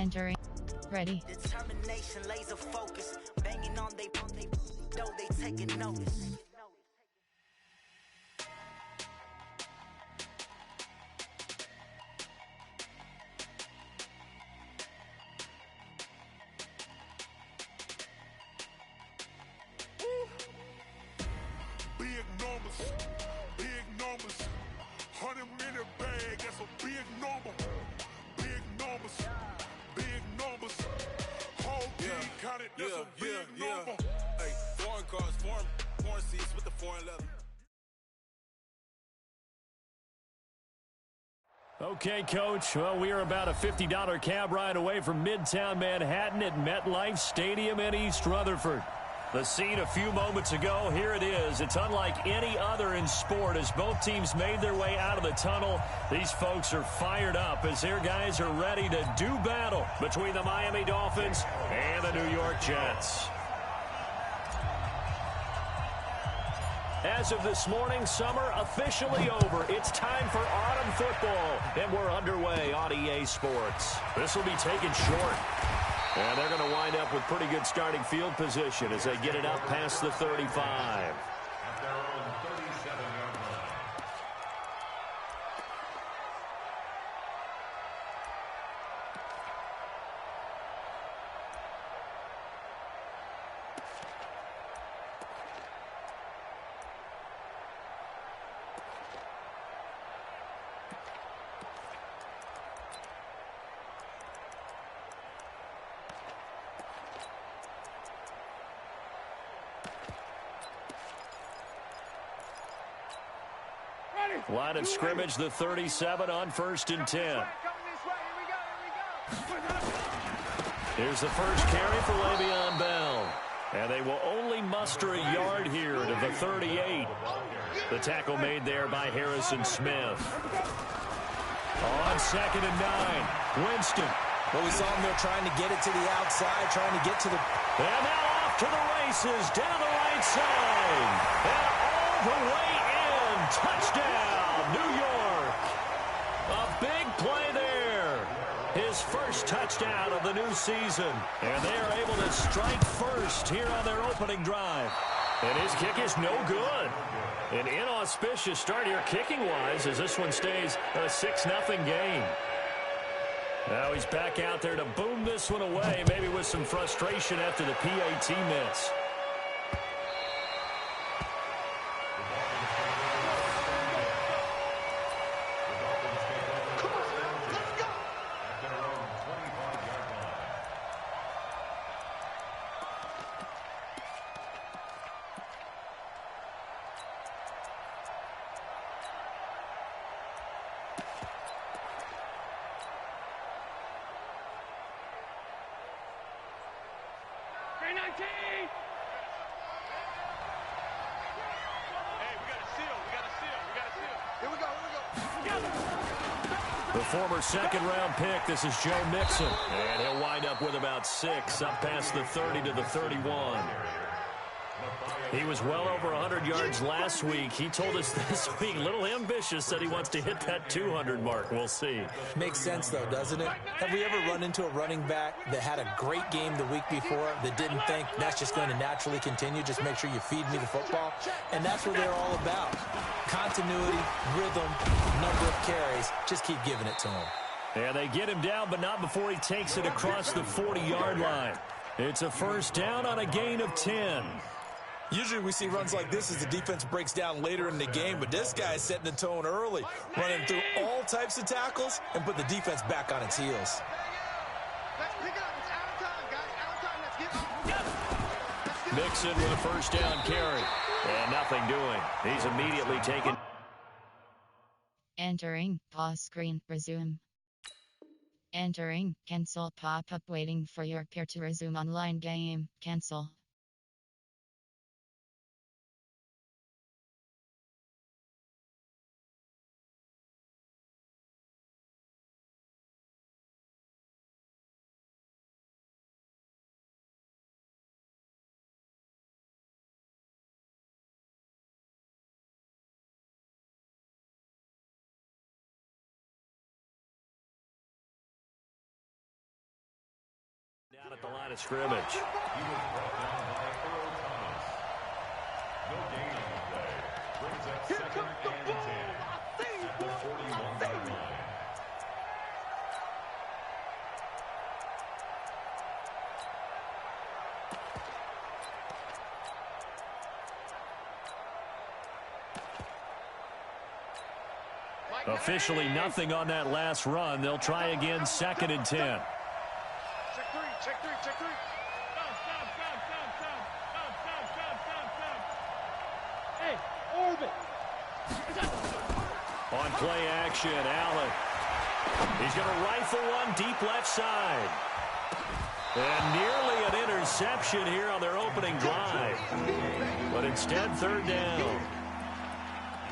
Entering. Ready. Determination, laser focus. Banging on they though they taking notice. Big numbers, 100-minute bag, that's a big number. Big numbers, whole team counted, that's a big number. Hey, foreign cars, foreign seats with the foreign leather. Okay, Coach. Well, we are about a $50 cab ride away from Midtown Manhattan at MetLife Stadium in East Rutherford. The scene a few moments ago, here it is. It's unlike any other in sport as both teams made their way out of the tunnel. These folks are fired up as their guys are ready to do battle between the Miami Dolphins and the New York Jets. As of this morning, summer officially over. It's time for autumn football, and we're underway on EA Sports. This will be taken short. And they're going to wind up with pretty good starting field position as they get it up past the 35. Line of scrimmage, the 37 on 1st and 10. Here's the first carry for Le'Veon Bell. And they will only muster a yard here to the 38. The tackle made there by Harrison Smith. On 2nd and 9, Winston. Well, we saw him there trying to get it to the outside, trying to get to the... And now off to the races, down the right side. And all the way in. Touchdown, New York. A big play there. His first touchdown of the new season. And they are able to strike first here on their opening drive. And his kick is no good. An inauspicious start here kicking-wise as this one stays a 6-0 game. Now he's back out there to boom this one away, maybe with some frustration after the PAT miss. The former second-round pick, this is Joe Mixon. And he'll wind up with about 6, up past the 30 to the 31. He was well over 100 yards last week. He told us this week, a little ambitious, that he wants to hit that 200 mark. We'll see. Makes sense, though, doesn't it? Have we ever run into a running back that had a great game the week before that didn't think that's just going to naturally continue? Just make sure you feed me the football. And that's what they're all about. Continuity, rhythm, number of carries. Just keep giving it to him. And they get him down, but not before he takes it across the 40-yard line. It's a first down on a gain of 10. Usually we see runs like this as the defense breaks down later in the game, but this guy's setting the tone early, running through all types of tackles and put the defense back on its heels. Mixon with a first down carry. And nothing doing. He's immediately taken. Entering, pause screen, resume. Entering, cancel pop-up waiting for your peer to resume online game, cancel. Out at the line of scrimmage. Officially nothing on that last run. They'll try again, 2nd and 10. Check three, check three, check three. Stop. Hey, orbit. On play action, Allen. He's going to rifle one deep left side. And nearly an interception here on their opening drive. But instead, 3rd down.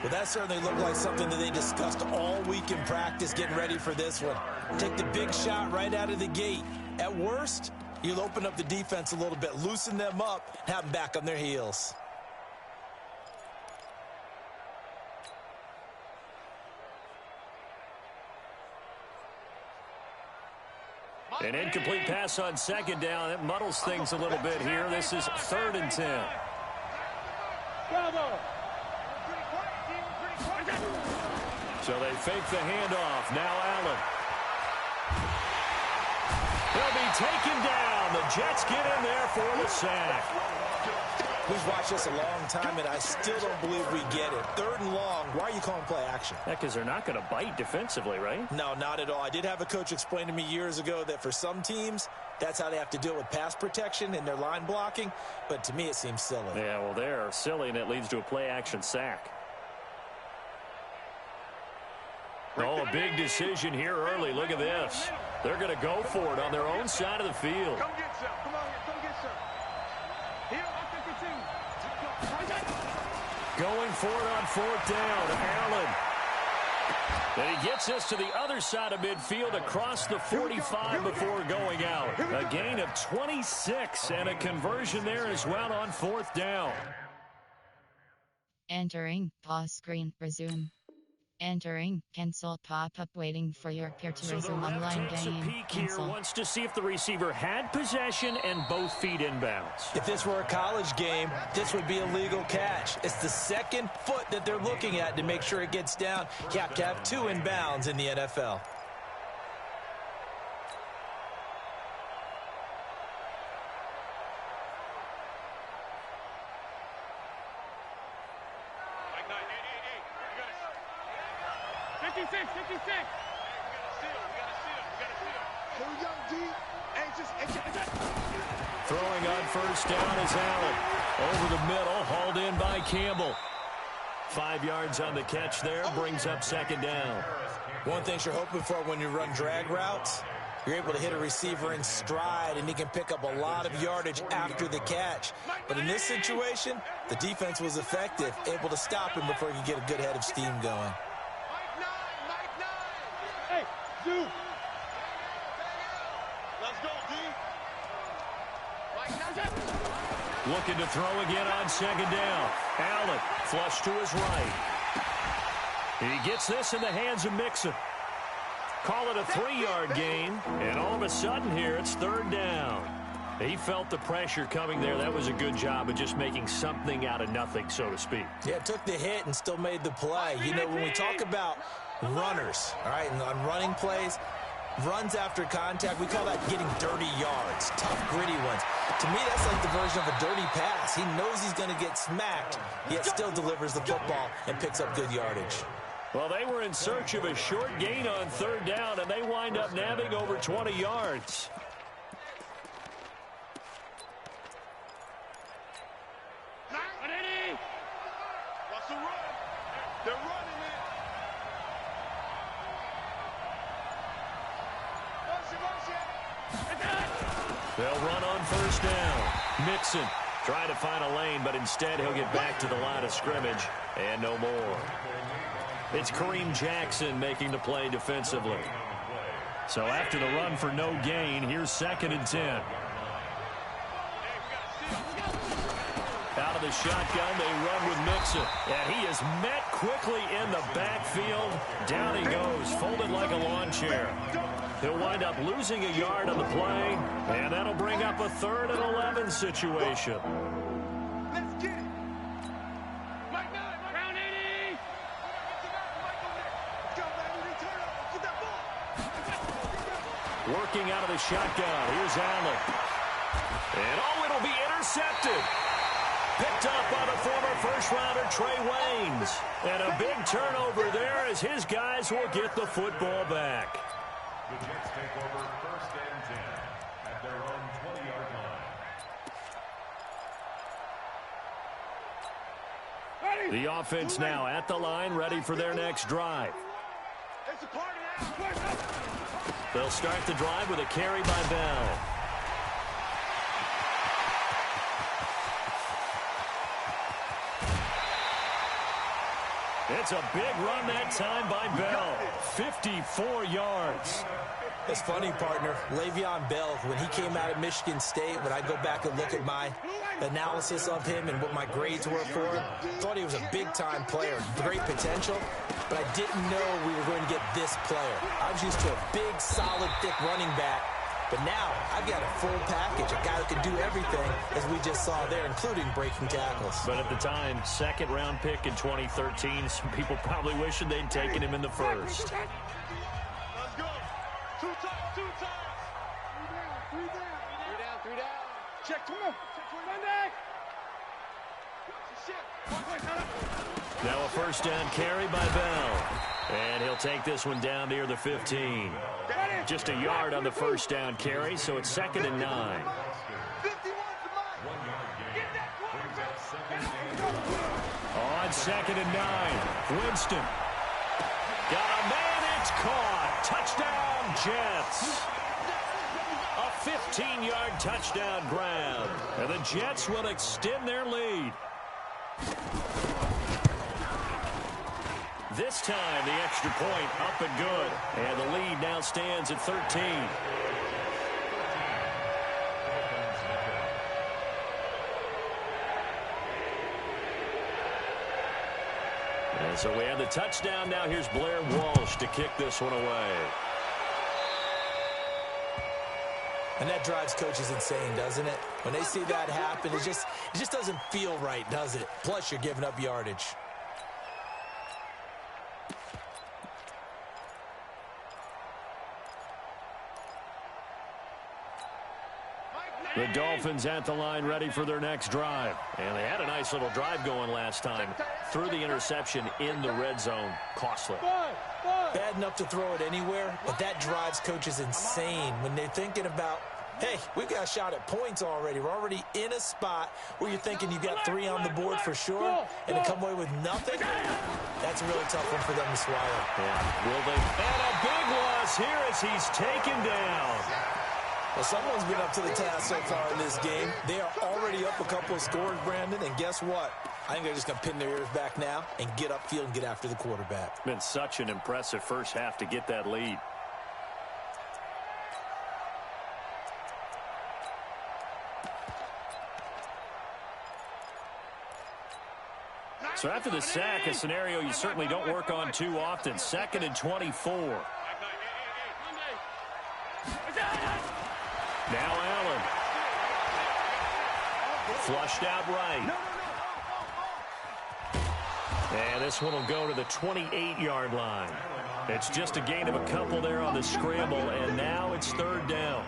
Well, that certainly looked like something that they discussed all week in practice getting ready for this one. Take the big shot right out of the gate. At worst, you'll open up the defense a little bit, loosen them up, have them back on their heels. An incomplete pass on 2nd down. It muddles things a little bit here. This is 3rd and 10. Bravo. So they fake the handoff. Now Allen. He'll be taken down. The Jets get in there for the sack. We've watched this a long time, and I still don't believe we get it. 3rd and long. Why are you calling play action? Yeah, because they're not going to bite defensively, right? No, not at all. I did have a coach explain to me years ago that for some teams, that's how they have to deal with pass protection and their line blocking. But to me, it seems silly. Yeah, well, they're silly, and it leads to a play action sack. Oh, a big decision here early. Look at this. They're going to go for it on their own side of the field. Come get some. Come on here. Come get some. Here, I think it's in. Going for it on 4th down. Allen. And he gets us to the other side of midfield across the 45 before going out. A gain of 26 and a conversion there as well on 4th down. Entering, pause screen, resume. Entering, cancel pop-up waiting for your peer to resume online game. Peek Cancel. here wants to see if the receiver had possession and both feet inbounds. If this were a college game, this would be a legal catch. It's the 2nd foot that they're looking at to make sure it gets down. You have to have 2 inbounds in the NFL. Throwing on 1st down is Allen. Over the middle, hauled in by Campbell. 5 yards on the catch there, brings up 2nd down. One thing you're hoping for when you run drag routes, you're able to hit a receiver in stride, and he can pick up a lot of yardage after the catch. But in this situation, the defense was effective, able to stop him before he could get a good head of steam going. Hey, Zoo. Let's go, D. Looking to throw again on 2nd down. Allen, flush to his right. He gets this in the hands of Mixon. Call it a 3-yard gain, and all of a sudden here it's 3rd down. He felt the pressure coming there. That was a good job of just making something out of nothing, so to speak. Yeah, took the hit and still made the play. You know, when we talk about runners, all right, and on running plays, runs after contact, we call that getting dirty yards, tough, gritty ones. To me, that's like the version of a dirty pass. He knows he's going to get smacked, yet still delivers the football and picks up good yardage. Well, they were in search of a short gain on 3rd down, and they wind up nabbing over 20 yards. What's the run? They're running it. They'll run on 1st down. Mixon trying to find a lane, but instead he'll get back to the line of scrimmage and no more. It's Kareem Jackson making the play defensively. So after the run for no gain, here's 2nd and 10. Out of the shotgun, they run with Mixon. And he is met quickly in the backfield. Down he goes, folded like a lawn chair. He'll wind up losing a yard on the play, and that'll bring up a 3rd and 11 situation. Let's get it. Round 80. Let's go, baby. Return up. Get that ball. Working out of the shotgun. Here's Allen. And it'll be intercepted. Picked up by the former first-rounder Trey Waynes. And a big turnover there as his guys will get the football back. The Jets take over 1st and 10 at their own 20-yard line. The offense now at the line, ready for their next drive. It's a party now. They'll start the drive with a carry by Bell. It's a big run that time by Bell. 54 yards. It's funny, partner. Le'Veon Bell, when he came out of Michigan State, when I go back and look at my analysis of him and what my grades were for him, thought he was a big-time player, great potential, but I didn't know we were going to get this player. I was used to a big, solid, thick running back, but now I've got a full package, a guy who can do everything, as we just saw there, including breaking tackles. But at the time, 2nd-round pick in 2013, some people probably wishing they'd taken him in the 1st. Let's go. 2 times. 3 down. 3 down. Check 12. Monday. Now a 1st down carry by Bell. And he'll take this one down near the 15. Just a yard on the 1st down carry, so it's 2nd and 9. 51 On 2nd and 9, Winston. Got a man, it's caught. Touchdown, Jets. A 15-yard touchdown grab. And the Jets will extend their lead. This time, the extra point up and good. And the lead now stands at 13. And so we have the touchdown. Now here's Blair Walsh to kick this one away. And that drives coaches insane, doesn't it? When they see that happen, it just doesn't feel right, does it? Plus, you're giving up yardage. The Dolphins at the line ready for their next drive. And they had a nice little drive going last time. Threw the interception in the red zone. Costly. Bad enough to throw it anywhere, but that drives coaches insane when they're thinking about, hey, we've got a shot at points already. We're already in a spot where you're thinking you've got 3 on the board for sure, and to come away with nothing, that's a really tough one for them to swallow. Yeah. Will they? And a big loss here as he's taken down. Well, someone's been up to the task so far in this game. They are already up a couple of scores, Brandon, and guess what? I think they're just going to pin their ears back now and get upfield and get after the quarterback. Been such an impressive first half to get that lead. So after the sack, a scenario you certainly don't work on too often. 2nd and 24. Now Allen. Flushed out right. And this one will go to the 28-yard line. It's just a gain of a couple there on the scramble, and now it's 3rd down.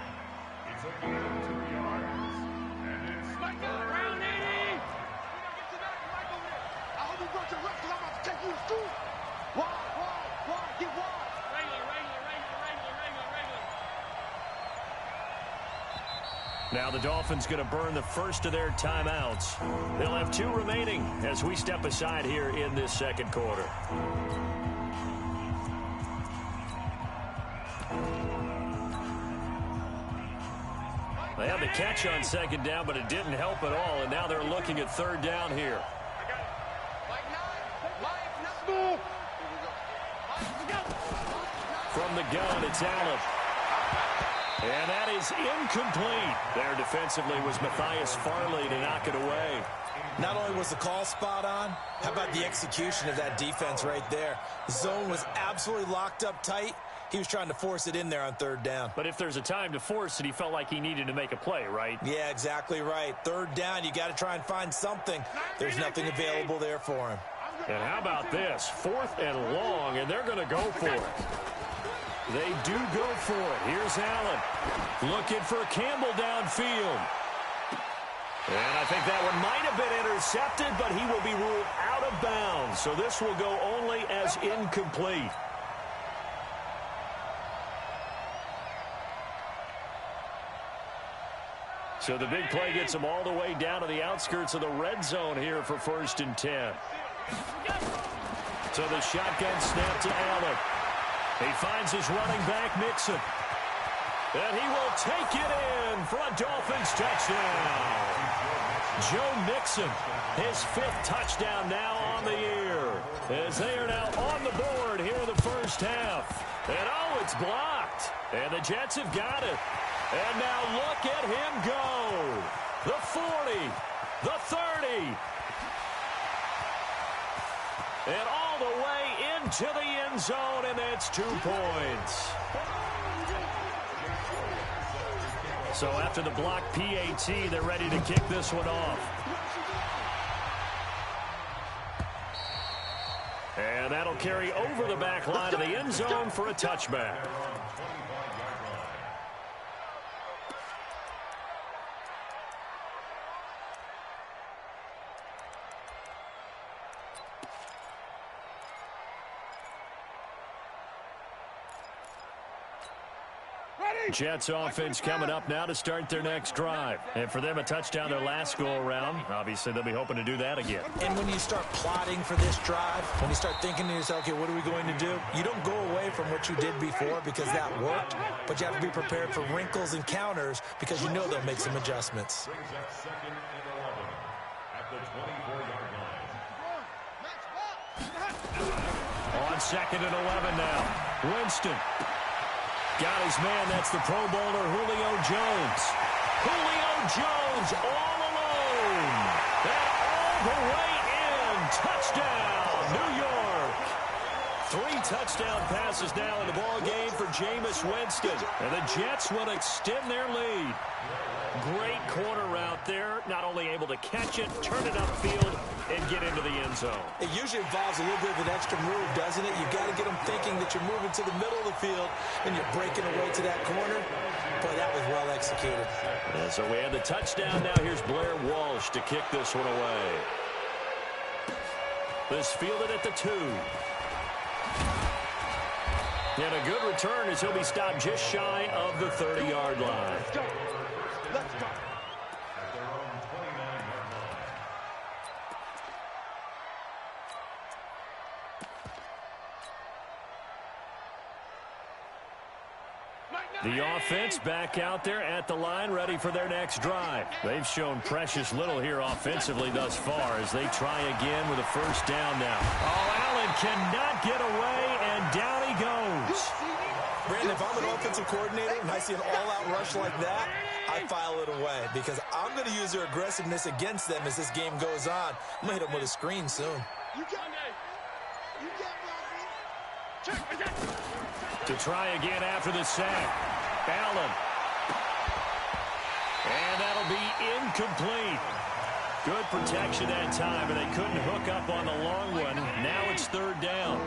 Now the Dolphins going to burn the first of their timeouts. They'll have 2 remaining as we step aside here in this 2nd quarter. They had the catch on 2nd down, but it didn't help at all, and now they're looking at 3rd down here. From the gun, it's Allen. And that is incomplete. There defensively was Matthias Farley to knock it away. Not only was the call spot on, how about the execution of that defense right there? The zone was absolutely locked up tight, He was trying to force it in there on third down. But if there's a time to force it, he felt like he needed to make a play, right? Yeah, exactly right. Third down, you got to try and find something. There's nothing available there for him. And how about this? 4th and long, and they're going to go for it. They do go for it. Here's Allen. Looking for Campbell downfield. And I think that one might have been intercepted, but he will be ruled out of bounds. So this will go only as incomplete. So the big play gets him all the way down to the outskirts of the red zone here for 1st and 10. So the shotgun snap to Allen. He finds his running back, Mixon. And he will take it in for a Dolphins touchdown. Joe Mixon, his 5th touchdown now on the year, as they are now on the board here in the first half. And oh, it's blocked. And the Jets have got it. And now look at him go. The 40, the 30. And all the way into the end zone, and that's 2 points. So after the block PAT, they're ready to kick this one off. And that'll carry over the back line of the end zone for a touchback. Jets offense coming up now to start their next drive. And for them, a touchdown their last go-around. Obviously, they'll be hoping to do that again. And when you start plotting for this drive, when you start thinking to yourself, okay, what are we going to do? You don't go away from what you did before because that worked, but you have to be prepared for wrinkles and counters because you know they'll make some adjustments. Brings up 2nd and 11 at the 24-yard line. On 2nd and 11 now. Winston. Got his man. That's the Pro Bowler Julio Jones. Julio Jones all alone. And all the way in. Touchdown, New York. 3 touchdown passes now in the ball game for Jameis Winston. And the Jets will extend their lead. Great corner route there. Not only able to catch it, turn it upfield, and get into the end zone. It usually involves a little bit of an extra move, doesn't it? You've got to get them thinking that you're moving to the middle of the field and you're breaking away to that corner. Boy, that was well executed. And so we have the touchdown. Now here's Blair Walsh to kick this one away. This fielded at the 2. And a good return as he'll be stopped just shy of the 30-yard line. Let's go. At their own 29-yard line. The offense back out there at the line, ready for their next drive. They've shown precious little here offensively thus far as they try again with a 1st down now. Oh, Allen cannot get away, and down he goes. Brandon, if I'm an offensive coordinator and I see an all-out rush like that, I file it away because I'm going to use their aggressiveness against them as this game goes on. I'm going to hit them with a screen soon. To try again after the sack. Allen. And that'll be incomplete. Good protection that time, and they couldn't hook up on the long one. Now it's 3rd down.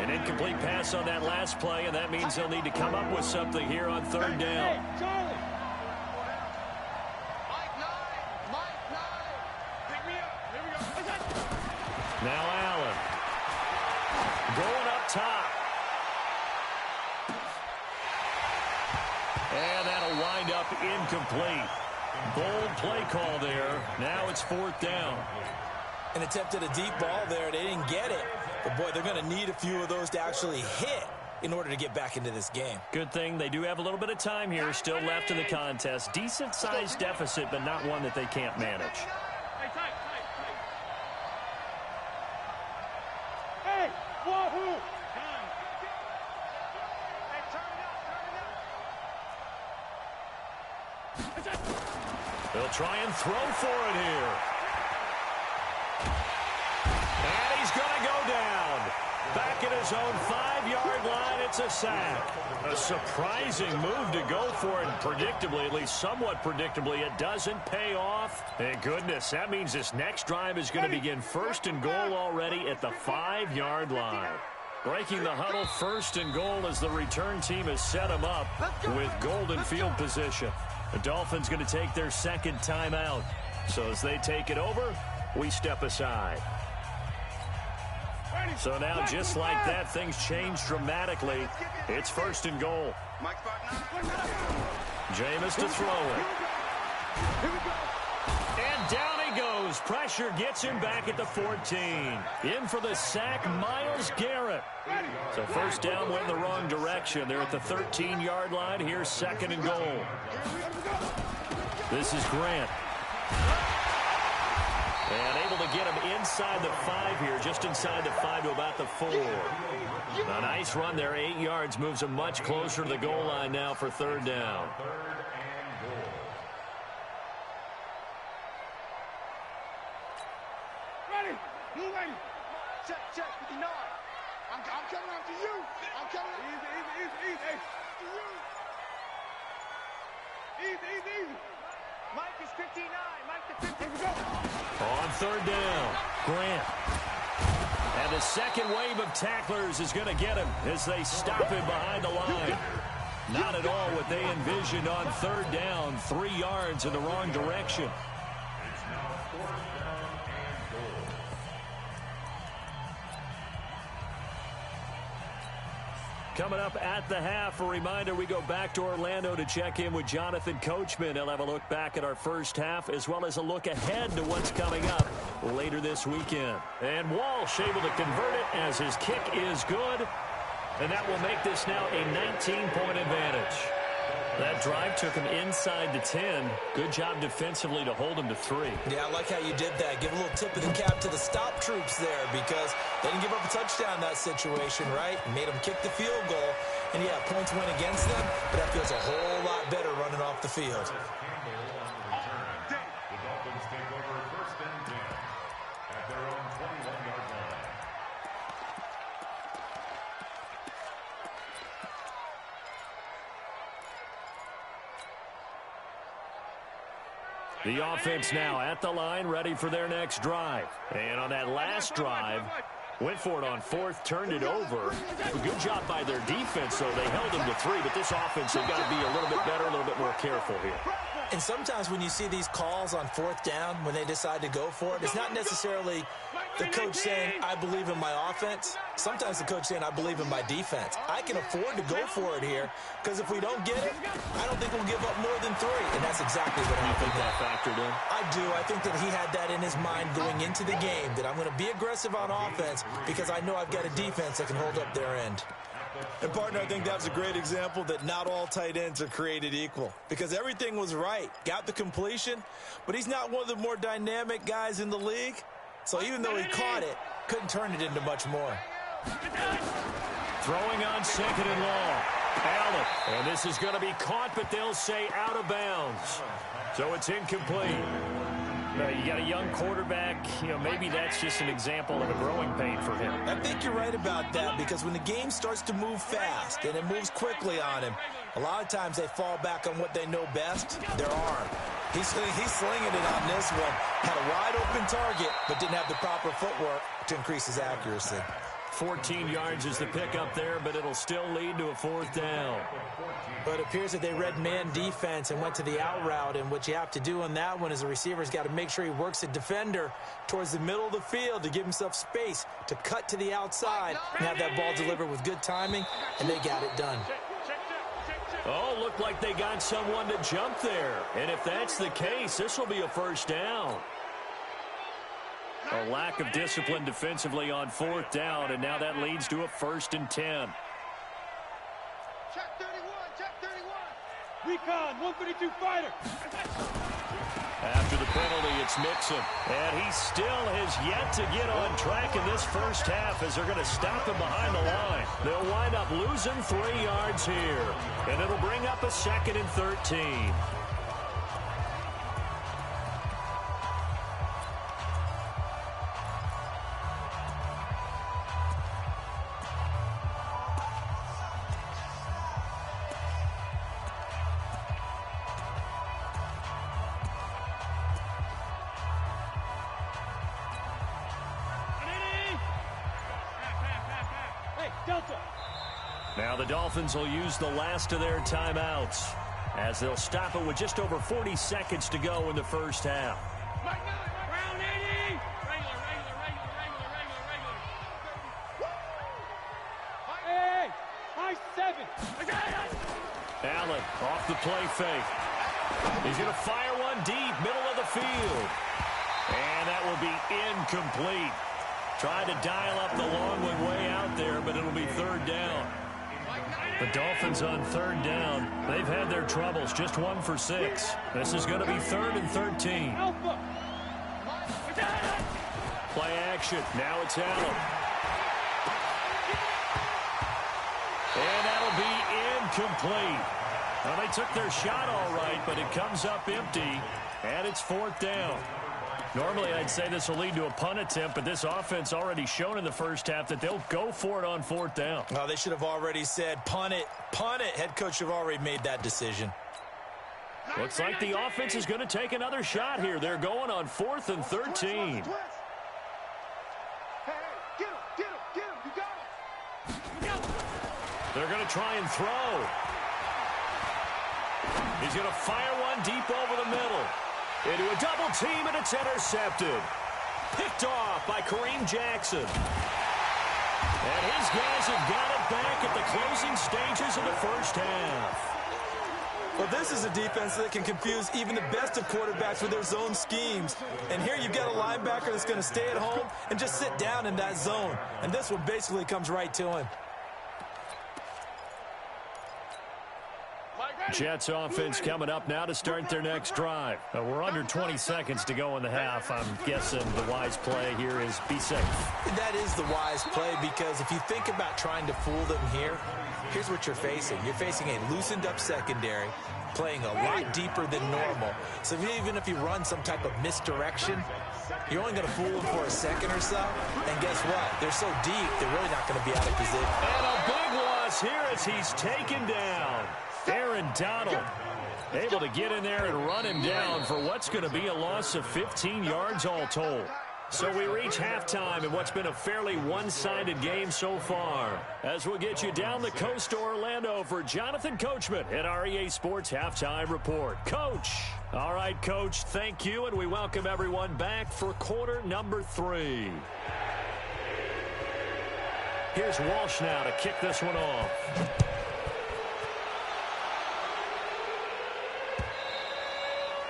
An incomplete pass on that last play, and that means they'll need to come up with something here on 3rd down. Now Allen. Going up top. And that'll wind up incomplete. Bold play call there. Now it's 4th down. An attempt at a deep ball there. They didn't get it. But, boy, they're going to need a few of those to actually hit in order to get back into this game. Good thing they do have a little bit of time here still left in the contest. Decent-sized deficit, but not one that they can't manage. Hey, wahoo! They'll try and throw for it here. And he's going to go down. back at his own 5-yard line. It's a sack. A surprising move to go for it. Predictably, at least somewhat predictably, it doesn't pay off. Thank goodness. That means this next drive is going to begin 1st and goal already at the 5-yard line. Breaking the huddle, 1st and goal as the return team has set him up with golden field position. The Dolphins going to take their second timeout. So as they take it over, we step aside. So now, just like that, things change dramatically. It's 1st and goal. Jameis to throw it. And down he goes. Pressure gets him back at the 14. In for the sack, Myles Garrett. So 1st down went the wrong direction. They're at the 13-yard line. Here's 2nd and goal. This is Grant. And able to get him inside the 5 here, just inside the 5 to about the 4. A nice run there, 8 yards, moves him much closer to the goal line now for 3rd down. Ready, move ready. Check, 59. I'm coming after you. I'm coming. Easy. Hey, to you. Easy. Mike is 59. Mike to 50. Here we go. On 3rd down, Grant. And the second wave of tacklers is going to get him as they stop him behind the line. Not at all what they envisioned on 3rd down. 3 yards in the wrong direction. Coming up at the half, a reminder, we go back to Orlando to check in with Jonathan Coachman. He'll have a look back at our first half as well as a look ahead to what's coming up later this weekend. And Walsh able to convert it as his kick is good. And that will make this now a 19-point advantage. That drive took him inside the 10. Good job defensively to hold him to 3. Yeah, I like how you did that. Give a little tip of the cap to the stop troops there because they didn't give up a touchdown in that situation, right? Made them kick the field goal. And, yeah, points went against them, but that feels a whole lot better running off the field. The Dolphins take over 1st and 10 at their own 21-yard line. The offense now at the line, ready for their next drive. And on that last drive, went for it on 4th, turned it over. A good job by their defense, though. They held them to 3, but this offense, they've got to be a little bit better, a little bit more careful here. And sometimes when you see these calls on 4th down, when they decide to go for it, it's not necessarily the coach saying, I believe in my offense. Sometimes the coach saying, I believe in my defense. I can afford to go for it here because if we don't get it, I don't think we'll give up more than 3. And that's exactly what happened. You think that factored in? I do. I think that he had that in his mind going into the game, that I'm going to be aggressive on offense because I know I've got a defense that can hold up their end. And, partner, I think that was a great example that not all tight ends are created equal because everything was right. Got the completion, but he's not one of the more dynamic guys in the league. So even though he caught it, couldn't turn it into much more. Throwing on 2nd and long. Allen. And this is going to be caught, but they'll say out of bounds. So it's incomplete. You got a young quarterback, maybe that's just an example of a growing pain for him. I think you're right about that because when the game starts to move fast and it moves quickly on him, a lot of times they fall back on what they know best, their arm. He's slinging it on this one. Had a wide open target, but didn't have the proper footwork to increase his accuracy. 14 yards is the pickup there, but it'll still lead to a 4th down. But it appears that they read man defense and went to the out route, and what you have to do on that one is the receiver's got to make sure he works the defender towards the middle of the field to give himself space to cut to the outside and have that ball delivered with good timing, and they got it done. Oh, looked like they got someone to jump there. And if that's the case, this will be a 1st down. A lack of discipline defensively on 4th down, and now that leads to a 1st and 10. Check 31. Recon, 132 fighter. After the penalty, it's Mixon. And he still has yet to get on track in this first half as they're going to stop him behind the line. They'll wind up losing 3 yards here. And it'll bring up a 2nd and 13. Delta. Now the Dolphins will use the last of their timeouts as they'll stop it with just over 40 seconds to go in the first half. Round 80. Regular. Hey, high 7. Allen off the play fake. He's going to fire one deep, middle of the field. And that will be incomplete. Tried to dial up the long one way out there, but it'll be third down. The Dolphins on third down. They've had their troubles, just 1 for 6. This is going to be 3rd and 13. Alpha. Play action. Now it's Allen. And that'll be incomplete. Well, they took their shot all right, but it comes up empty, and it's 4th down. Normally, I'd say this will lead to a punt attempt, but this offense already shown in the first half that they'll go for it on 4th down. Well, they should have already said, punt it, punt it. Head coach should have already made that decision. Looks like the offense is going to take another shot here. They're going on 4th and 13. Hey, get him. You got him. They're going to try and throw. He's going to fire one deep over the middle. Into a double team, and it's intercepted. Picked off by Kareem Jackson. And his guys have got it back at the closing stages of the first half. Well, this is a defense that can confuse even the best of quarterbacks with their zone schemes. And here you've got a linebacker that's going to stay at home and just sit down in that zone. And this one basically comes right to him. Jets offense coming up now to start their next drive. We're under 20 seconds to go in the half. I'm guessing the wise play here is be safe. That is the wise play, because if you think about trying to fool them here, here's what you're facing. You're facing a loosened up secondary, playing a lot deeper than normal. So even if you run some type of misdirection, you're only going to fool them for a second or so. And guess what? They're so deep, they're really not going to be out of position. And a big loss here as he's taken down. Aaron Donald able to get in there and run him down for what's going to be a loss of 15 yards all told. So we reach halftime in what's been a fairly one-sided game so far. As we'll get you down the coast to Orlando for Jonathan Coachman at our EA Sports Halftime Report. Coach. All right, Coach, thank you, and we welcome everyone back for quarter number 3. Here's Walsh now to kick this one off.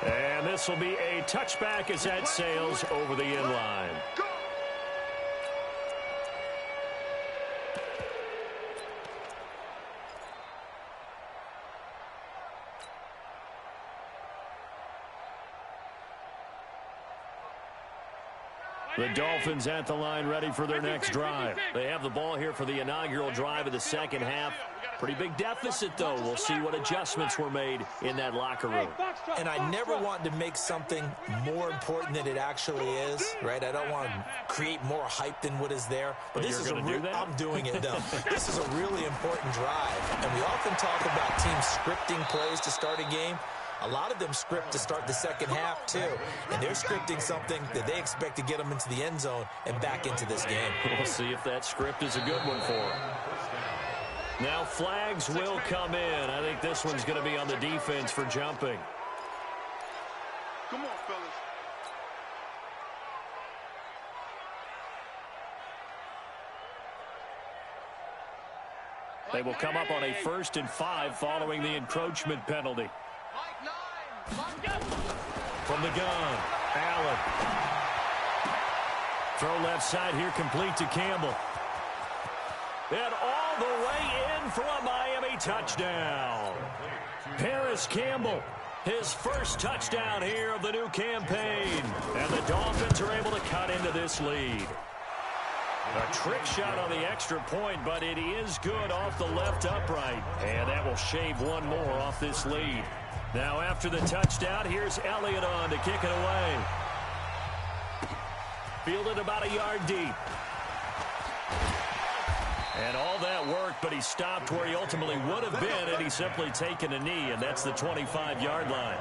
And this will be a touchback as that sails over the end line. The Dolphins at the line ready for their next drive. They have the ball here for the inaugural drive of the second half. Pretty big deficit, though. We'll see what adjustments were made in that locker room. And I never want to make something more important than it actually is, right? I don't want to create more hype than what is there. But this is I'm doing it, though. This is a really important drive. And we often talk about teams scripting plays to start a game. A lot of them script to start the second half, too. And they're scripting something that they expect to get them into the end zone and back into this game. We'll see if that script is a good one for them. Now flags will come in. I think this one's going to be on the defense for jumping. Come on, fellas. They will come up on a 1st and 5 following the encroachment penalty. From the gun, Allen. Throw left side here, complete to Campbell. And all the way in for a Miami touchdown. Paris Campbell, his first touchdown here of the new campaign. And the Dolphins are able to cut into this lead. A trick shot on the extra point, but it is good off the left upright. And that will shave one more off this lead. Now after the touchdown, here's Elliott on to kick it away. Fielded about a yard deep. And all that worked, but he stopped where he ultimately would have been, and he's simply taken a knee, and that's the 25-yard line.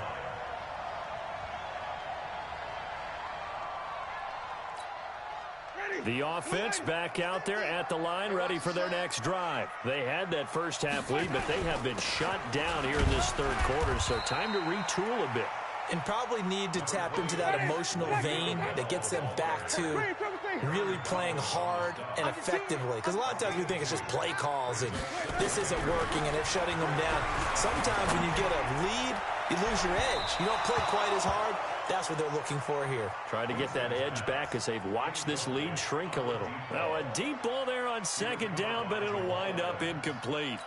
The offense back out there at the line, ready for their next drive. They had that first half lead, but they have been shut down here in this third quarter, so time to retool a bit. And probably need to tap into that emotional vein that gets them back to really playing hard and effectively. Because a lot of times we think it's just play calls and this isn't working and it's shutting them down. Sometimes when you get a lead, you lose your edge. You don't play quite as hard. That's what they're looking for here. Try to get that edge back as they've watched this lead shrink a little. Now a deep ball there on second down, but it'll wind up incomplete.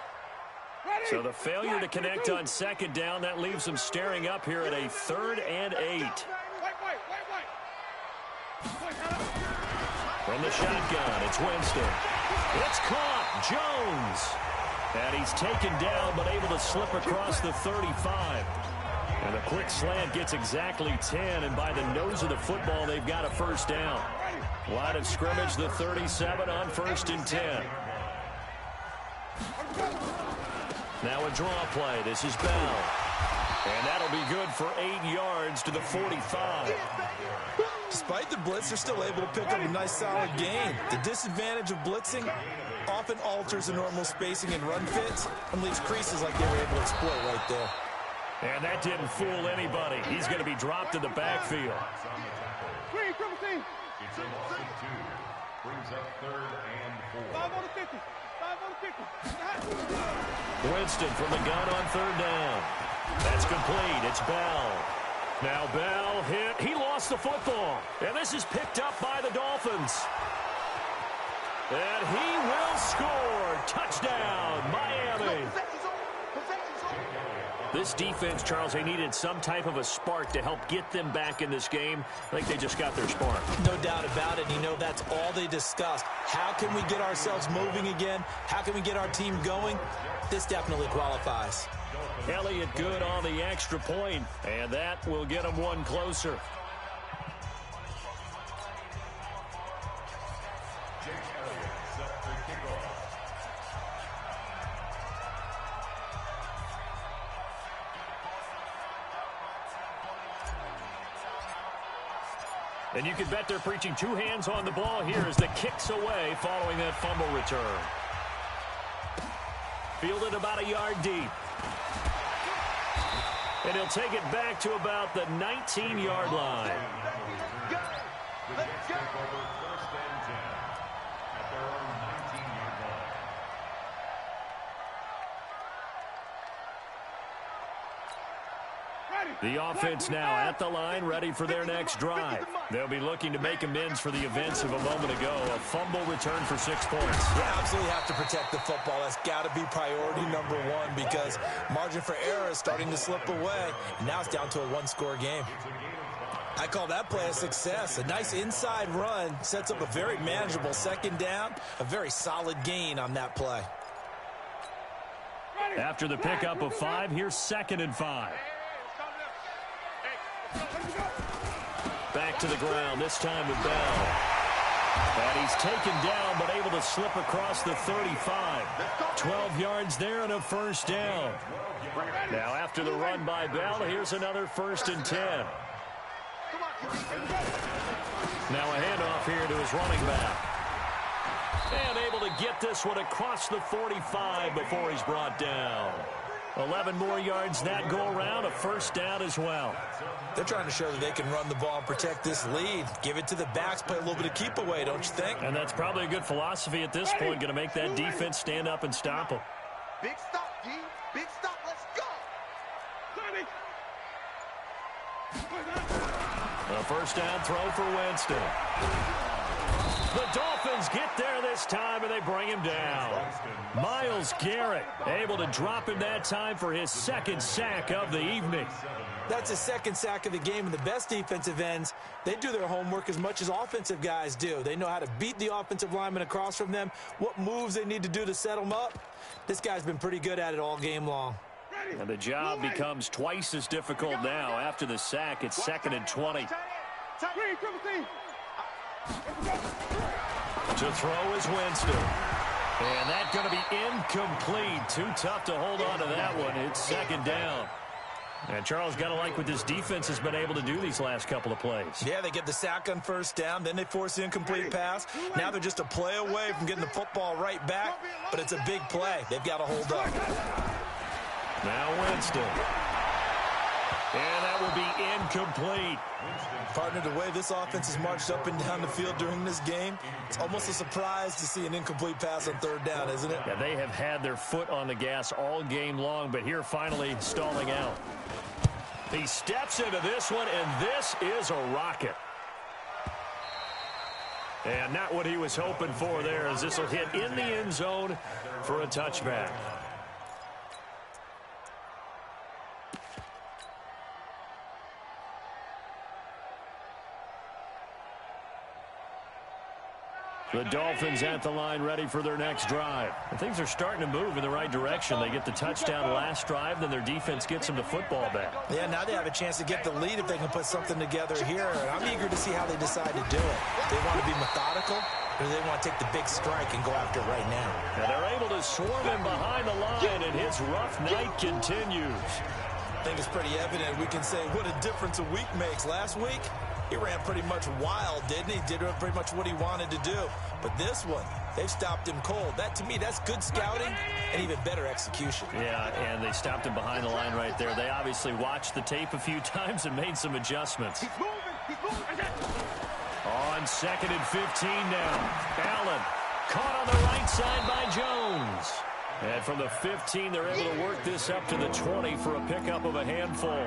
So the failure to connect on second down, that leaves them staring up here at a 3rd and 8. From the shotgun, it's Winston. It's caught. Jones. And he's taken down, but able to slip across the 35. And a quick slant gets exactly 10, and by the nose of the football, they've got a first down. Line of scrimmage, the 37 on 1st and 10. Now a draw play. This is Bell. And that'll be good for 8 yards to the 45. Despite the blitz, they're still able to pick up a nice solid gain. The disadvantage of blitzing often alters the normal spacing and run fits and leaves creases like they were able to exploit right there. And that didn't fool anybody. He's going to be dropped in the backfield. It's a loss of 2. Brings up 3rd and 4. 5 on the 50. 5 on the 50. Winston from the gun on 3rd down. That's complete. It's Bell. Now Bell hit. He lost the football. And this is picked up by the Dolphins. And he will score. Touchdown, Miami. This defense, Charles, they needed some type of a spark to help get them back in this game. I think they just got their spark. No doubt about it. You know, that's all they discussed. How can we get ourselves moving again? How can we get our team going? This definitely qualifies. Elliott good on the extra point, and that will get them one closer. And you can bet they're preaching 2 hands on the ball here as the kick's away following that fumble return. Fielded about a yard deep. And he'll take it back to about the 19-yard line. Let's go. 1st and 10 at their own 19-yard line. The offense now at the line, ready for their next drive. They'll be looking to make amends for the events of a moment ago. A fumble return for 6 points. Yeah, absolutely have to protect the football. That's got to be priority number 1 because margin for error is starting to slip away. And now it's down to a 1-score game. I call that play a success. A nice inside run sets up a very manageable 2nd down. A very solid gain on that play. After the pickup of 5, here's 2nd and 5. Back to the ground, this time with Bell. And he's taken down, but able to slip across the 35. 12 yards there and a first down. Now after the run by Bell, here's another 1st and 10. Now a handoff here to his running back. And able to get this one across the 45 before he's brought down. 11 more yards that go around, a first down as well. They're trying to show that they can run the ball and protect this lead. Give it to the backs, play a little bit of keep away, don't you think? And that's probably a good philosophy at this point, going to make that defense stand up and stop them. Big stop, D. Big stop. Let's go. A first down throw for Winston. The Dolphins get there this time, and they bring him down. Myles Garrett able to drop him that time for his 2nd sack of the evening. That's his 2nd sack of the game, and the best defensive ends, they do their homework as much as offensive guys do. They know how to beat the offensive lineman across from them, what moves they need to do to set them up. This guy's been pretty good at it all game long. And the job becomes twice as difficult now. After the sack, it's 2nd and 20. To throw is Winston. And that's going to be incomplete. Too tough to hold on to that one. It's 2nd down. And Charles, got to like what this defense has been able to do these last couple of plays. Yeah, they get the sack on first down, then they force the incomplete pass. Now they're just a play away from getting the football right back, but it's a big play. They've got to hold up. Now Winston. And that will be incomplete. Partner, the way this offense has marched up and down the field during this game, it's almost a surprise to see an incomplete pass on third down, isn't it? Yeah, they have had their foot on the gas all game long, but here finally stalling out. He steps into this one, and this is a rocket. And not what he was hoping for there, as this will hit in the end zone for a touchback. The Dolphins at the line, ready for their next drive. And things are starting to move in the right direction. They get the touchdown last drive, then their defense gets them the football back. Yeah, now they have a chance to get the lead if they can put something together here. And I'm eager to see how they decide to do it. They want to be methodical, or do they want to take the big strike and go after it right now? And they're able to swarm him behind the line, and his rough night continues. I think it's pretty evident. We can say what a difference a week makes. Last week, he ran pretty much wild, didn't he? Did pretty much what he wanted to do. But this one, they've stopped him cold. That, to me, that's good scouting and even better execution. Yeah, and they stopped him behind the line right there. They obviously watched the tape a few times and made some adjustments. He's moving. On 2nd and 15 now. Allen caught on the right side by Jones. And from the 15, they're able to work this up to the 20 for a pickup of a handful.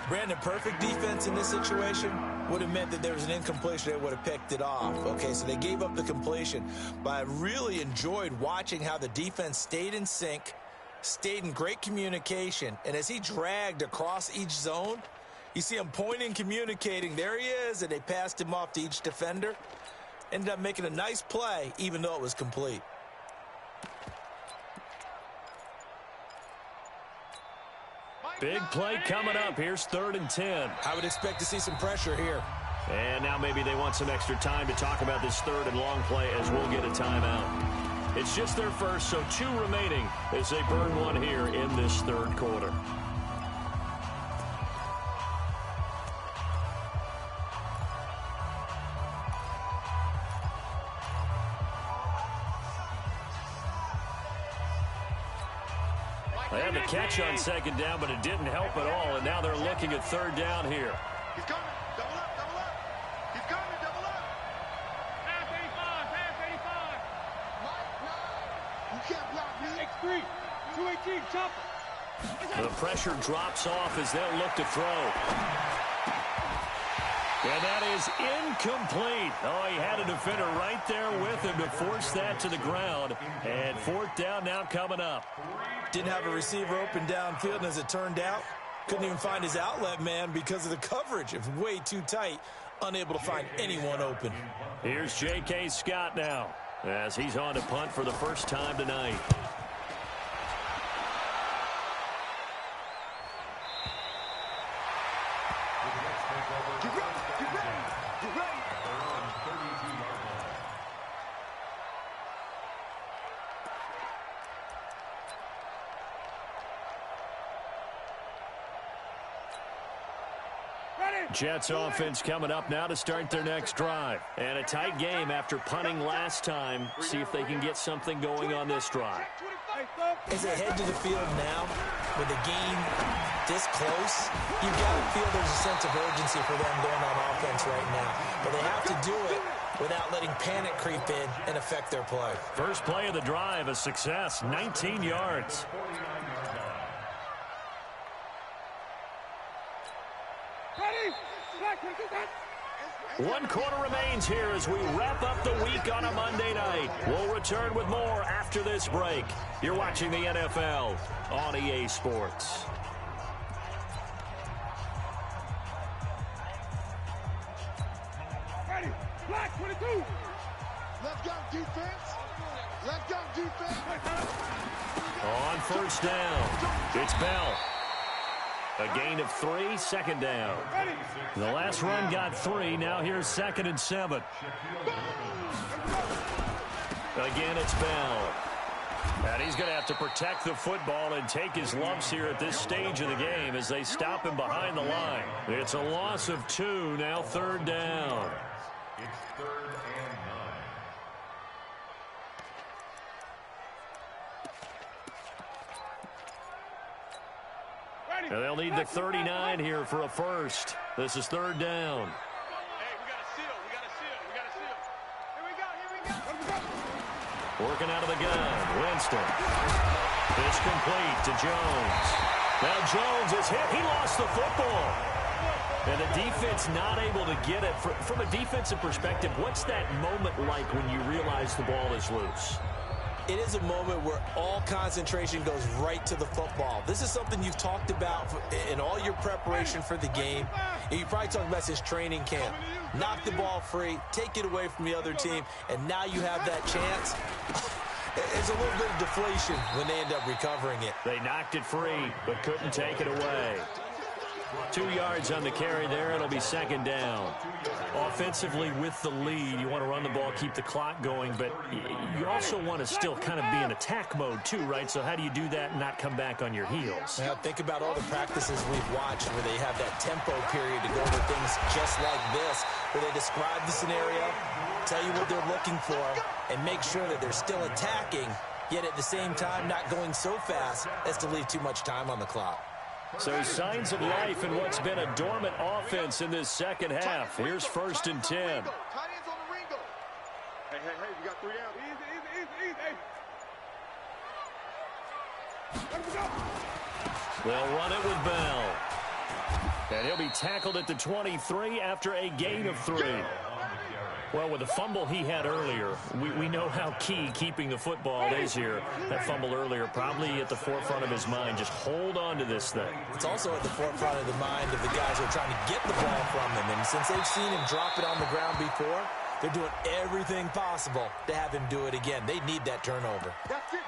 Brandon, perfect defense in this situation would have meant that there was an incompletion. They would have picked it off. Okay, so they gave up the completion. But I really enjoyed watching how the defense stayed in sync, stayed in great communication. And as he dragged across each zone, you see him pointing, communicating. There he is, and they passed him off to each defender. Ended up making a nice play, even though it was complete. Big play coming up. Here's 3rd and 10. I would expect to see some pressure here. And now maybe they want some extra time to talk about this 3rd and long play as we'll get a timeout. It's just their first, so 2 remaining as they burn one here in this 3rd quarter. They had the catch on 2nd down, but it didn't help at all, and now they're looking at 3rd down here. He's coming. Double up. He's coming. Double up. Pass 85. You can't block me. X3. 218. Chopper. The pressure drops off as they'll look to throw. And that is incomplete. Oh, he had a defender right there with him to force that to the ground. And 4th down now coming up. Didn't have a receiver open downfield, and as it turned out, couldn't even find his outlet man because of the coverage. It was way too tight, unable to find anyone open. Here's J.K. Scott now as he's on to punt for the first time tonight. Jets offense coming up now to start their next drive. And a tight game after punting last time. See if they can get something going on this drive. As they head to the field now, with the game this close, you've got to feel there's a sense of urgency for them going on offense right now. But they have to do it without letting panic creep in and affect their play. First play of the drive, a success, 19 yards. One quarter remains here as we wrap up the week on a Monday night. We'll return with more after this break. You're watching the NFL on EA Sports. Ready. Black 22. Let's go, defense. Let's go, defense. On 1st down, it's Bell. A gain of 3, 2nd down. The last run got 3. Now here's 2nd and 7. Again, it's Bell. And he's going to have to protect the football and take his lumps here at this stage of the game as they stop him behind the line. It's a loss of 2, now 3rd down. It's 3rd and 9. And they'll need the 39 here for a first. This is 3rd down. Hey, we got a seal. We got a seal. We got a seal. Here we go. Here we go. Working out of the gun. Winston. It's complete to Jones. Now Jones is hit. He lost the football. And the defense not able to get it. From a defensive perspective, what's that moment like when you realize the ball is loose? It is a moment where all concentration goes right to the football. This is something you've talked about in all your preparation for the game. You probably talked about since training camp. Knock the ball free, take it away from the other team, and now you have that chance. It's a little bit of deflation when they end up recovering it. They knocked it free, but couldn't take it away. 2 yards on the carry there. It'll be 2nd down. Offensively with the lead, you want to run the ball, keep the clock going, but you also want to still kind of be in attack mode too, right? So how do you do that and not come back on your heels? Now, think about all the practices we've watched where they have that tempo period to go over things just like this, where they describe the scenario, tell you what they're looking for, and make sure that they're still attacking, yet at the same time not going so fast as to leave too much time on the clock. So signs of life in what's been a dormant offense in this second half. Here's 1st and 10. Tight ends on the ring go. Hey, we got 3 out. Easy, hey. Let me go. They'll run it with Bell. And he'll be tackled at the 23 after a gain of 3. Well, with the fumble he had earlier, we know how key keeping the football is here. That fumble earlier probably at the forefront of his mind. Just hold on to this thing. It's also at the forefront of the mind of the guys who are trying to get the ball from him. And since they've seen him drop it on the ground before, they're doing everything possible to have him do it again. They need that turnover.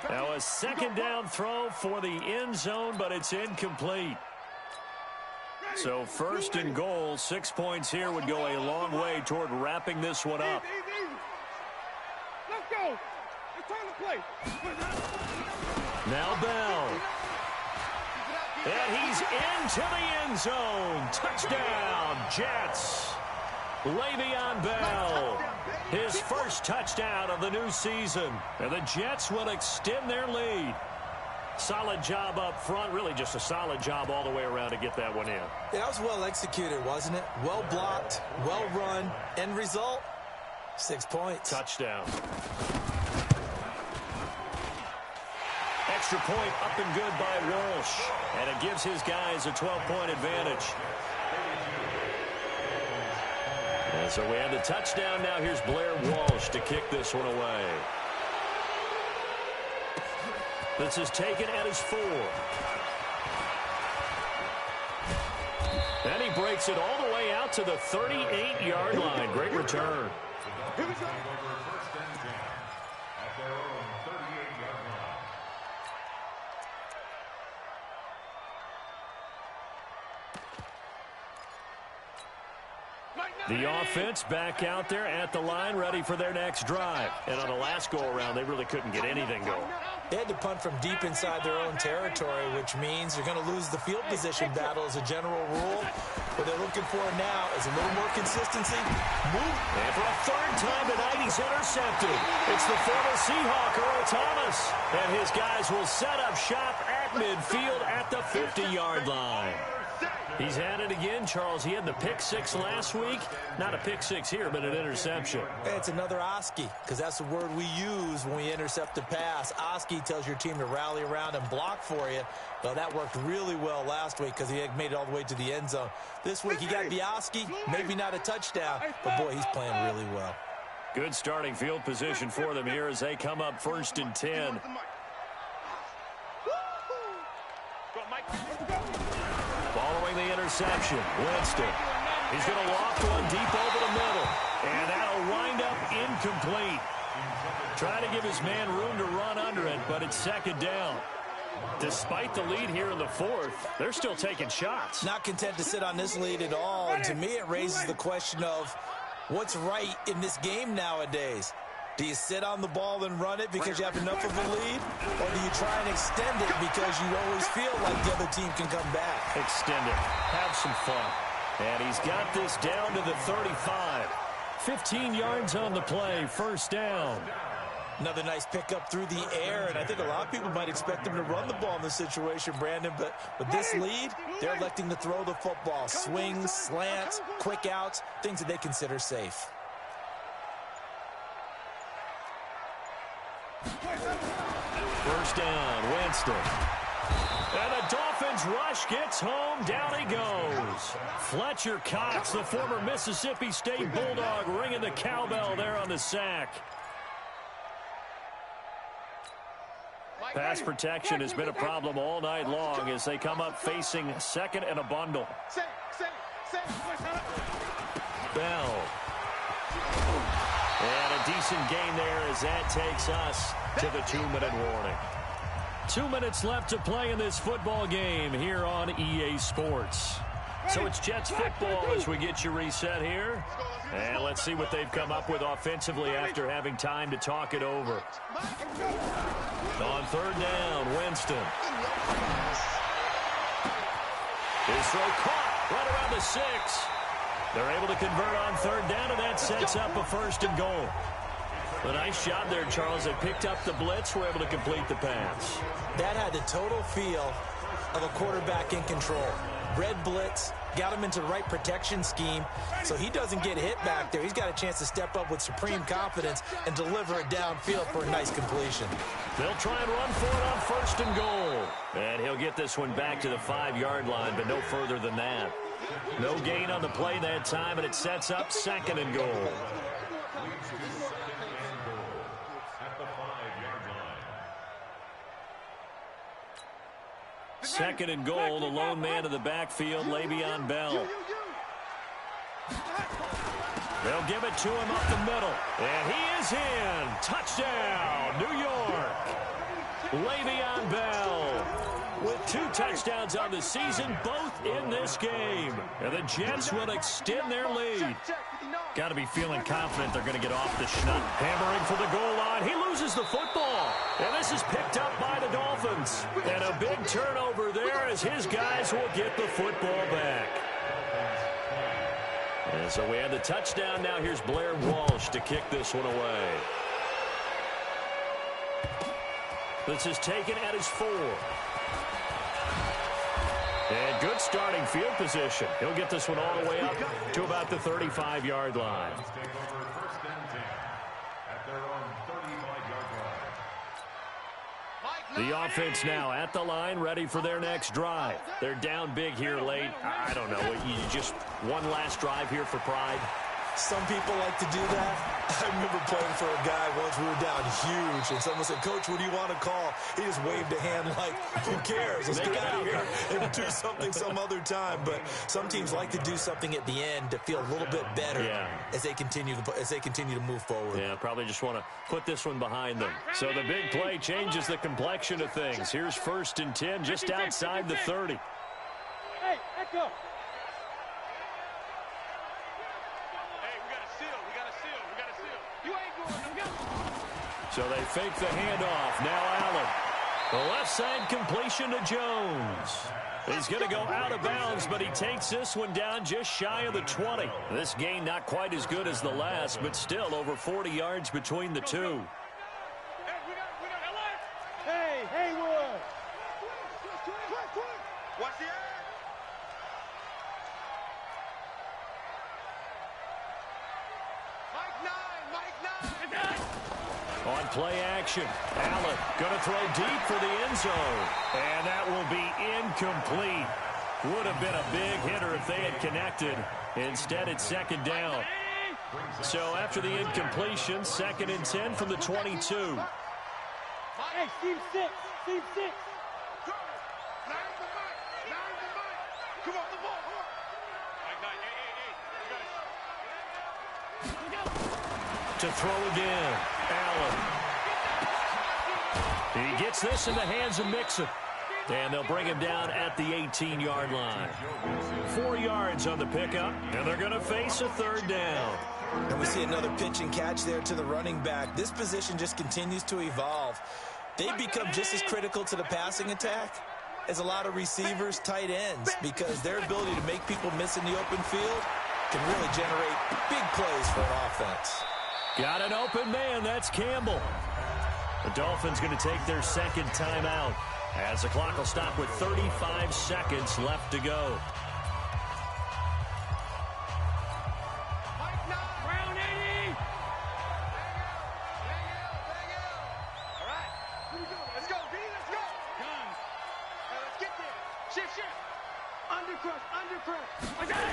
Now a 2nd down throw for the end zone, but it's incomplete. So 1st and goal, 6 points here would go a long way toward wrapping this one up. Let's go. It's time to play. Now Bell. And he's into the end zone. Touchdown, Jets. Le'Veon Bell. His first touchdown of the new season. And the Jets will extend their lead. Solid job up front. Really just a solid job all the way around to get that one in. Yeah, that was well executed, wasn't it? Well blocked, well run. End result, 6 points. Touchdown. Extra point up and good by Walsh. And it gives his guys a 12-point advantage. And so we have the touchdown. Now here's Blair Walsh to kick this one away. This is taken at his 4. And he breaks it all the way out to the 38-yard line. Great return. Here we go. 1st and 10 at their own 38-yard line. The offense back out there at the line, ready for their next drive. And on the last go-around, they really couldn't get anything going. They had to punt from deep inside their own territory, which means you're going to lose the field position battle as a general rule. What they're looking for now is a little more consistency. Move. And for a 3rd time tonight, he's intercepted. It's the former Seahawk, Earl Thomas. And his guys will set up shop at midfield at the 50-yard line. He's had it again, Charles. He had the pick 6 last week. Not a pick 6 here, but an interception. Hey, it's another Oski, because that's the word we use when we intercept a pass. Oski tells your team to rally around and block for you. Well, that worked really well last week because he had made it all the way to the end zone. This week he got the Oski, maybe not a touchdown, but boy, he's playing really well. Good starting field position for them here as they come up 1st and 10. Following the interception, Winston. He's going to loft one deep over the middle. And that'll wind up incomplete. Trying to give his man room to run under it, but it's 2nd down. Despite the lead here in the 4th, they're still taking shots. Not content to sit on this lead at all. And to me, it raises the question of what's right in this game nowadays. Do you sit on the ball and run it because you have enough of a lead? Or do you try and extend it because you always feel like the other team can come back? Extend it. Have some fun. And he's got this down to the 35. 15 yards on the play. First down. Another nice pickup through the air, and I think a lot of people might expect him to run the ball in this situation, Brandon, but with this lead, they're electing to throw the football. Swings, slants, quick outs, things that they consider safe. First down, Winston. And the Dolphins rush gets home. Down he goes. Fletcher Cox, the former Mississippi State Bulldog, ringing the cowbell there on the sack. Pass protection has been a problem all night long as they come up facing second and a bundle. Bell. And a decent gain there as that takes us to the 2-minute warning. 2 minutes left to play in this football game here on EA Sports. So it's Jets football as we get you reset here. And let's see what they've come up with offensively after having time to talk it over. On third down, Winston. His throw caught right around the 6. They're able to convert on third down, and that sets up a first and goal. A nice job there, Charles. They picked up the blitz, were able to complete the pass. That had the total feel of a quarterback in control. Red blitz, got him into the right protection scheme, so he doesn't get hit back there. He's got a chance to step up with supreme confidence and deliver it downfield for a nice completion. They'll try and run for it on first and goal. And he'll get this one back to the 5-yard line, but no further than that. No gain on the play that time, and it sets up second and goal. Second and goal, the lone man in the backfield, Le'Veon Bell. They'll give it to him up the middle. And he is in. Touchdown, New York. Le'Veon Bell with 2 touchdowns on the season, both in this game. And the Jets will extend their lead. Got to be feeling confident they're going to get off the schneid. Hammering for the goal line. He loses the football. And this is picked up by the Dolphins. And a big turnover there as his guys will get the football back. And so we have the touchdown. Now here's Blair Walsh to kick this one away. This is taken at his 4. And good starting field position. He'll get this one all the way up to about the 35-yard line. The offense now at the line, ready for their next drive. They're down big here late. I don't know. You just one last drive here for pride. Some people like to do that. I remember playing for a guy once. We were down huge, and someone said, "Coach, what do you want to call?" He just waved a hand like, "Who cares? Let's get out of here and do something some other time." But some teams like to do something at the end to feel a little bit better as they continue to move forward. Yeah, probably just want to put this one behind them. So the big play changes the complexion of things. Here's first and 10, just outside the 30. Hey, echo. So they fake the handoff. Now Allen. The left side completion to Jones. He's going to go out of bounds, but he takes this one down just shy of the 20. This gain not quite as good as the last, but still over 40 yards between the two. Hey, Haywood. Watch the air. Mike 9. On play action, Allen going to throw deep for the end zone. And that will be incomplete. Would have been a big hitter if they had connected. Instead, it's second down. So after the incompletion, second and 10 from the 22. Hey, team 6. Team 6. Come on, the ball. To throw again, Allen. He gets this in the hands of Mixon. And they'll bring him down at the 18-yard line. 4 yards on the pickup, and they're going to face a third down. And we see another pitch and catch there to the running back. This position just continues to evolve. They become just as critical to the passing attack as a lot of receivers, tight ends, because their ability to make people miss in the open field can really generate big plays for an offense. Got an open man. That's Campbell. The Dolphins going to take their second timeout as the clock will stop with 35 seconds left to go. Round 80. All right. Let's go, B. Let's go. Guns. Let's get there. Shift. Undercrush. I got it.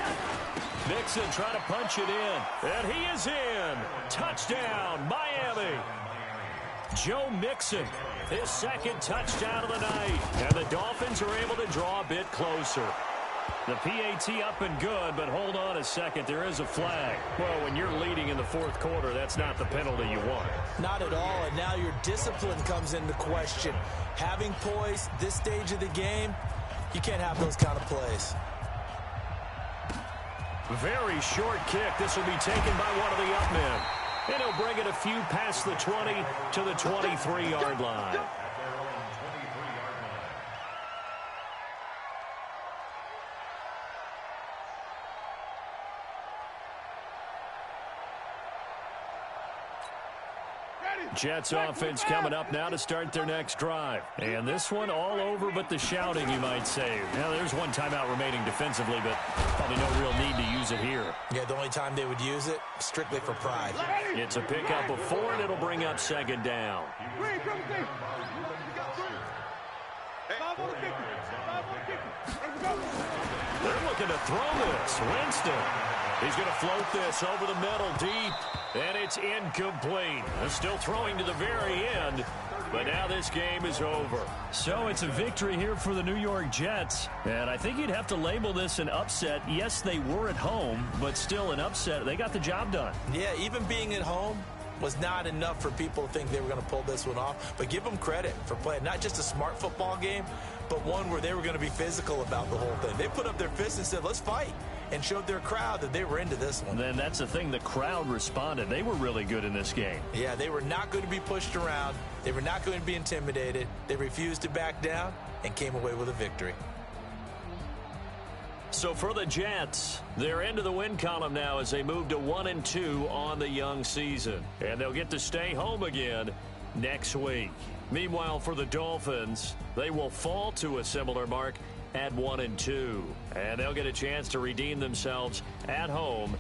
Mixon trying to punch it in. And he is in. Touchdown, Miami. Joe Mixon, his second touchdown of the night. And the Dolphins are able to draw a bit closer. The PAT up and good, but hold on a second. There is a flag. Well, when you're leading in the fourth quarter, that's not the penalty you want. Not at all, and now your discipline comes into question. Having poise this stage of the game, you can't have those kind of plays. Very short kick. This will be taken by one of the up men. And he'll bring it a few past the 20 to the 23-yard line. Jets offense coming up now to start their next drive. And this one all over but the shouting, you might say. Now, there's one timeout remaining defensively, but probably no real need to use it here. Yeah, the only time they would use it, strictly for pride. It's a pickup of 4, and it'll bring up second down. They're looking to throw this. Winston. He's going to float this over the middle deep. And it's incomplete. They're still throwing to the very end. But now this game is over. So it's a victory here for the New York Jets. And I think you'd have to label this an upset. Yes, they were at home, but still an upset. They got the job done. Yeah, even being at home was not enough for people to think they were going to pull this one off. But give them credit for playing not just a smart football game, but one where they were going to be physical about the whole thing. They put up their fists and said, let's fight, and showed their crowd that they were into this one. Then that's the thing. The crowd responded. They were really good in this game. Yeah, they were not going to be pushed around. They were not going to be intimidated. They refused to back down and came away with a victory. So for the Jets, they're into the win column now as they move to 1-2 on the young season. And they'll get to stay home again next week. Meanwhile, for the Dolphins, they will fall to a similar mark at 1-2. And they'll get a chance to redeem themselves at home